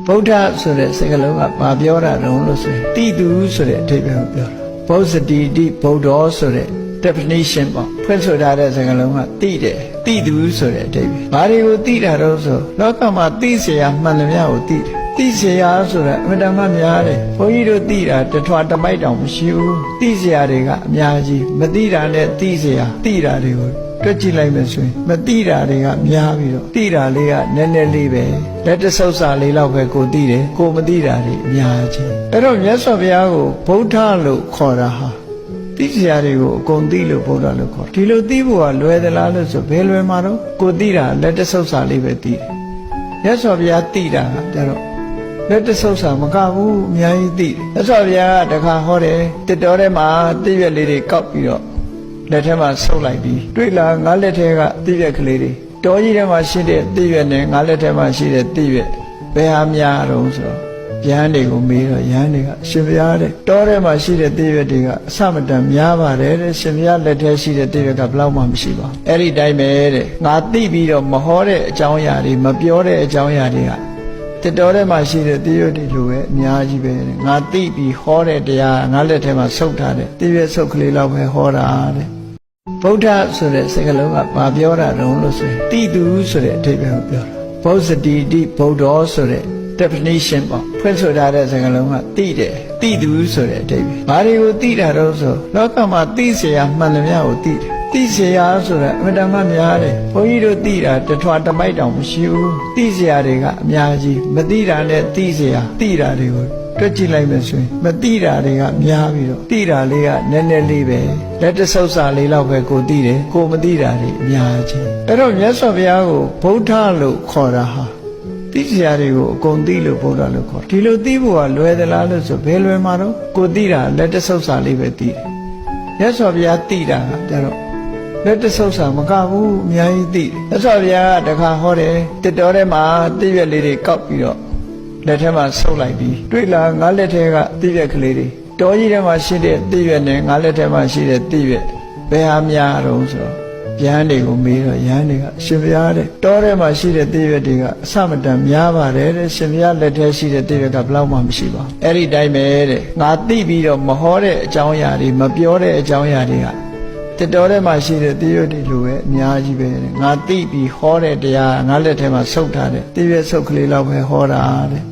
ဗုဒ္ဓဆိုတဲ့စကားလုံးကဘာပြောတာတုံးလို့ဆိုရင်တိတူဆိုတဲ့အဓိပ္ပာယ်ကိုပြောတာဗုဇ္ဇတိတိဗုဒ္ဓောဆိုတဲ့ definition ပေါ့ဖွင့်ဆိုထားတဲ့စကားလုံးကတိတယ်တိတူဆိုတဲ့အဓိပ္ပာယ်ဘာတွေကိုတိတာတော့ဆိုလောကမှာတိเสียမှန်သမျှကိုတိတယ်တိเสียဆိုတာအမှန်တမ်းများတယ်ဘုန်းကြီးတို့တိတာတထွာတပိုက်တောင်မရှိဘူးတိเสียတွေကအများကြီးမတိတာနဲ့တိเสียတိတာတွေကိုတွက်ကြည့်လိုက်မယ်ဆိုရင်မတိတာတွေကများပြီးတော့တိတာလေးကနည်းနည်းလေးပဲလက်တဆုပ်စာလေးလောက်ပဲကိုတိတယ်ကိုမတိတာတွေအများကြီးအဲ့တော့မြတ်စွာဘုရားကိုဗုဒ္ဓလို့ခေါ်တာဟာတိစရာတွေကိုအကုန်သိလို့ဗုဒ္ဓလို့ခေါ်ဒီလိုသိဖို့ကလွယ်သလားလို့ဆိုဘယ်လွယ်မှာတော့ကိုသိတာလက်တဆုပ်စာလေးပဲသိတယ်မြတ်စွာဘုရားသိတာကကြတော့လက်တဆုပ်စာမကဘူးအများကြီးသိတယ်မြတ်စွာဘုရားကတခါဟောတယ်တစ်တော်ထဲမှာတိရွက်လေးတွေကောက်ပြီးတော့လက်ထဲမှာဆုပ်လိုက်ပြီးတွေ့လားငါလက်ထဲကတိရွက်ကလေးတွေတောကြီးထဲမှာရှိတဲ့တိရွက်နဲ့ငါလက်ထဲမှာရှိတဲ့တိရွက်ဘယ်ဟာများတော့ဆိုတော့ယဟန်တွေကိုမေးတော့ယဟန်တွေကရှင်ဘုရားတဲ့တောထဲမှာရှိတဲ့တိရွက်တွေကအဆမတန်များပါတယ်တဲ့ရှင်ဘုရားလက်ထဲရှိတဲ့တိရွက်ကဘယ်လောက်မှမရှိပါဘူးအဲ့ဒီတိုင်းပဲတဲ့ငါသိပြီးတော့မဟောတဲ့အကြောင်းအရာတွေမပြောတဲ့အကြောင်းအရာတွေကတတော်ထဲမှာရှိတဲ့တိရွက်တွေလိုပဲအများကြီးပဲတဲ့ငါသိပြီးဟောတဲ့တရားငါလက်ထဲမှာဆုပ်ထားတဲ့တိရွက်ဆုပ်ကလေးလောက်ပဲဟောတာတဲ့ဗုဒ္ဓဆိုတဲ့စကားလုံးကဘာပြောတာတုံးလို့ဆိုရင်တိတူဆိုတဲ့အဓိပ္ပာယ်ကိုပြောတာဗုဇ္ဇတိတိဗုဒ္ဓောဆိုတဲ့ definition ပေါ့ဖွင့်ဆိုထားတဲ့စကားလုံးကတိတယ်တိတူဆိုတဲ့အဓိပ္ပာယ်ဘာတွေကိုတိတာတော့ဆိုလောကမှာတိเสียမှန်သမျှကိုတိတယ်တိเสียဆိုတာအမှန်တမ်းများတယ်ဘုန်းကြီးတို့တိတာတထွာတပိုက်တောင်မရှိဘူးတိเสียတွေကအများကြီးမတိတာနဲ့တိเสียတိတာတွေကိုတွက်ကြည့်လိုက်မယ်ဆိုရင်မတိတာတွေကများပြီးတော့တိတာလေးကနည်းနည်းလေးပဲလက်တဆုပ်စာလေးလောက်ပဲကိုတိတယ်ကိုမတိတာတွေအများကြီးအဲ့တော့မြတ်စွာဘုရားကိုဗုဒ္ဓလို့ခေါ်တာဟာတိစရာတွေကိုအကုန်သိလို့ဗုဒ္ဓလို့ခေါ်ဒီလိုသိဖို့ကလွယ်သလားလို့ဆိုဘယ်လွယ်မှာတော့ကိုသိတာလက်တဆုပ်စာလေးပဲသိတယ်မြတ်စွာဘုရားသိတာကကြတော့လက်တဆုပ်စာမကဘူးအများကြီးသိတယ်မြတ်စွာဘုရားကတခါဟောတယ်တစ်တော်ထဲမှာတိရွက်လေးတွေကောက်ပြီးတော့လက်ထဲမှာဆုပ်လိုက်ပြီးတွေ့လားငါလက်ထဲကတိရွက်ကလေးတွေတောကြီးထဲမှာရှိတဲ့တိရွက်နဲ့ငါလက်ထဲမှာရှိတဲ့တိရွက်ဘယ်ဟာများတော့ဆိုတော့ယဟန်တွေကိုမေးတော့ယဟန်တွေကရှင်ဘုရားတဲ့တောထဲမှာရှိတဲ့တိရွက်တွေကအဆမတန်များပါတယ်တဲ့ရှင်ဘုရားလက်ထဲရှိတဲ့တိရွက်ကဘယ်လောက်မှမရှိပါဘူးအဲ့ဒီတိုင်းပဲတဲ့ငါသိပြီးတော့မဟောတဲ့အကြောင်းအရာတွေမပြောတဲ့အကြောင်းအရာတွေကတတော်ထဲမှာရှိတဲ့တိရွက်တွေလိုပဲအများကြီးပဲတဲ့ငါသိပြီးဟောတဲ့တရားငါလက်ထဲမှာဆုပ်ထားတဲ့တိရွက်ဆုပ်ကလေးလောက်ပဲဟောတာတဲ့